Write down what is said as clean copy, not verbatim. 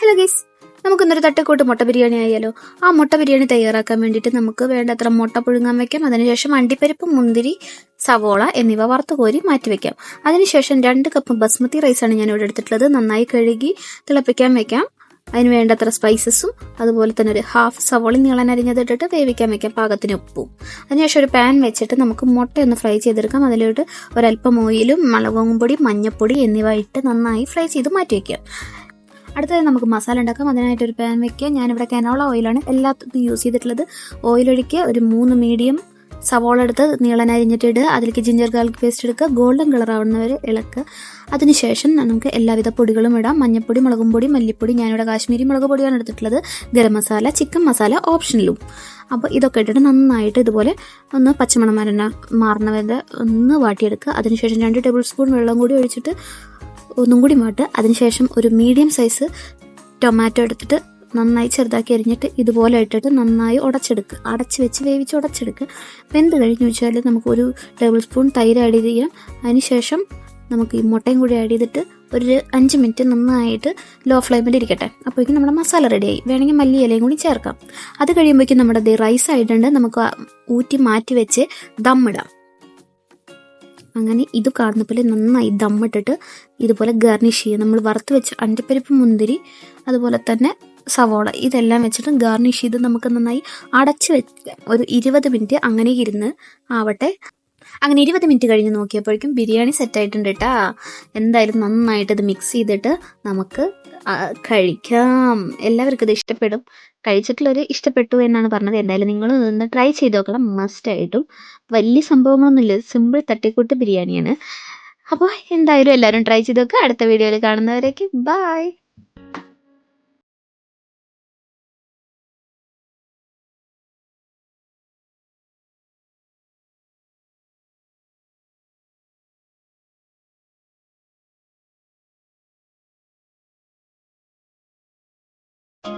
Hello guys, നമുക്കിന്നൊരു തട്ടിക്കൂട്ട് മുട്ട ബിരിയാണി ആയാലോ. ആ മുട്ട ബിരിയാണി തയ്യാറാക്കാൻ വേണ്ടിയിട്ട് നമുക്ക് വേണ്ടത്ര മുട്ട പുഴുങ്ങാൻ വെക്കാം. അതിനുശേഷം അണ്ടിപ്പരിപ്പ്, മുന്തിരി, സവോള എന്നിവ വറുത്ത് കോരി മാറ്റിവെക്കാം. അതിനുശേഷം 2 കപ്പ് ബസ്മതി റൈസാണ് ഞാൻ ഇവിടെ എടുത്തിട്ടുള്ളത്. നന്നായി കഴുകി തിളപ്പിക്കാൻ വെക്കാം. അതിന് വേണ്ടത്ര സ്പൈസസും അതുപോലെ തന്നെ ഒരു ഹാഫ് സവോള നീളൻ അരിഞ്ഞതിട്ടിട്ട് വേവിക്കാൻ വെക്കാം, പാകത്തിന് ഉപ്പും. അതിനുശേഷം ഒരു പാൻ വെച്ചിട്ട് നമുക്ക് മുട്ട ഒന്ന് ഫ്രൈ ചെയ്തെടുക്കാം. അതിലോട്ട് ഒരല്പം ഓയിലും മുളകും പൊടി, മഞ്ഞൾപ്പൊടി എന്നിവ ഇട്ട് നന്നായി ഫ്രൈ ചെയ്ത് മാറ്റി വയ്ക്കാം. അടുത്തത് നമുക്ക് മസാല ഉണ്ടാക്കാം. അതിനായിട്ട് ഒരു പാൻ വെക്കുക. ഞാനിവിടെ കനോള ഓയിലാണ് എല്ലാത്തും യൂസ് ചെയ്തിട്ടുള്ളത്. ഓയിലൊഴിക്കുക. ഒരു 3 മീഡിയം സവോള എടുത്ത് നീളൻ അരിഞ്ഞിട്ട് ഇടുക. അതിലേക്ക് ജിഞ്ചർ ഗാർലിക് പേസ്റ്റ് എടുക്കുക. ഗോൾഡൻ കളർ ആവുന്നവരെ ഇളക്കുക. അതിനുശേഷം നമുക്ക് എല്ലാവിധ പൊടികളും ഇടാം. മഞ്ഞൾപ്പൊടി, മുളകും പൊടി, മല്ലിപ്പൊടി, ഞാനിവിടെ കാശ്മീരി മുളക് പൊടിയാണ് എടുത്തിട്ടുള്ളത്. ഗരം മസാല, ചിക്കൻ മസാല ഓപ്ഷനിലും. അപ്പോൾ ഇതൊക്കെ ഇട്ടിട്ട് നന്നായിട്ട് ഇതുപോലെ ഒന്ന് പച്ചമണം മാറുന്നവരെ ഒന്ന് വാട്ടിയെടുക്കുക. അതിനുശേഷം 2 ടേബിൾ സ്പൂൺ വെള്ളം കൂടി ഒഴിച്ചിട്ട് ഒന്നും കൂടി വാട്ടുക. അതിനുശേഷം ഒരു മീഡിയം സൈസ് ടൊമാറ്റോ എടുത്തിട്ട് നന്നായി ചെറുതാക്കി അരിഞ്ഞിട്ട് ഇതുപോലെ ഇട്ടിട്ട് നന്നായി ഉടച്ചെടുക്കുക. അടച്ച് വെച്ച് വേവിച്ച് ഉടച്ചെടുക്കുക. വെന്ത് കഴിഞ്ഞ് വെച്ചാൽ നമുക്ക് 1 ടേബിൾ സ്പൂൺ തൈര് ആഡ് ചെയ്യാം. അതിനുശേഷം നമുക്ക് ഈ മുട്ടയും കൂടി ആഡ് ചെയ്തിട്ട് ഒരു 5 മിനിറ്റ് നന്നായിട്ട് ലോ ഫ്ലെയിമിൽ ഇരിക്കട്ടെ. അപ്പോഴേക്കും നമ്മുടെ മസാല റെഡിയായി. വേണമെങ്കിൽ മല്ലി ഇലയും കൂടി ചേർക്കാം. അത് കഴിയുമ്പോഴേക്കും നമ്മുടെ റൈസ് ആയിട്ടുണ്ട്. നമുക്ക് ഊറ്റി മാറ്റി വെച്ച് ദമ്മിടാം. അങ്ങനെ ഇത് കാണുന്നപ്പോൾ നന്നായി ദമ്മിട്ടിട്ട് ഇതുപോലെ ഗാർണിഷ് ചെയ്യുക. നമ്മൾ വറുത്ത് വെച്ച് അണ്ടിപ്പരിപ്പ്, മുന്തിരി, അതുപോലെ തന്നെ സവോള ഇതെല്ലാം വെച്ചിട്ട് ഗാർണിഷ് ചെയ്ത് നമുക്ക് നന്നായി അടച്ച് വെക്കാം. ഒരു 20 മിനിറ്റ് അങ്ങനെ ഇരുന്ന് ആവട്ടെ. അങ്ങനെ 20 മിനിറ്റ് കഴിഞ്ഞ് നോക്കിയപ്പോഴേക്കും ബിരിയാണി സെറ്റായിട്ടുണ്ട് കേട്ടാ. എന്തായാലും നന്നായിട്ട് ഇത് മിക്സ് ചെയ്തിട്ട് നമുക്ക് കഴിക്കാം. എല്ലാവർക്കും ഇത് ഇഷ്ടപ്പെടും. കഴിച്ചിട്ടുള്ളവർ ഇഷ്ടപ്പെട്ടു എന്നാണ് പറഞ്ഞത്. എന്തായാലും നിങ്ങൾ ഒന്ന് ട്രൈ ചെയ്ത് നോക്കണം, മസ്റ്റായിട്ടും. വലിയ സംഭവങ്ങളൊന്നുമില്ല, സിമ്പിൾ തട്ടിക്കൂട്ട് ബിരിയാണിയാണ്. അപ്പോൾ എന്തായാലും എല്ലാവരും ട്രൈ ചെയ്ത് നോക്കുക. അടുത്ത വീഡിയോയിൽ കാണുന്നവരേക്ക് ബൈ.